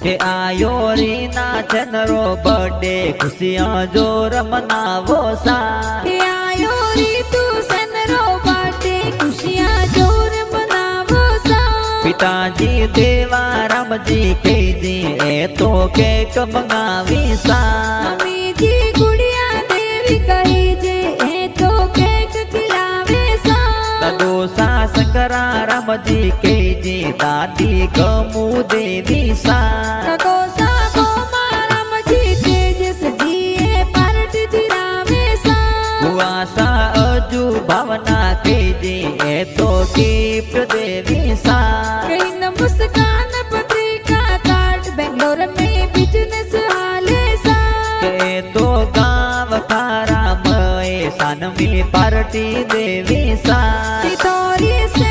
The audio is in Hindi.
के आयो री नाचन रो बर्थडे खुशियां जोर मनावो सा के आयो री तू सन रो बर्थडे खुशियां जोर मनावो सा पिताजी देवा राम जी के जी ए तो केक मंगावी सा मम्मी जी गुड़िया देवी कही जे ए तो केक खिलावे सा दोसा शंकरा राम जी के जी दादी गमू देवी सा कको सा गोमा राम जी के जिस जिए पार्ट जिरावे सा सा अजू भावना के जी ए तो गिफ्ट देवी सा कहीं न मुस्कान पत्रिका कार्ड बेंगलोर में बिजनेस हाले सा के तो गाँव खारा मए सन में पार्टी देवी सा सितौरी से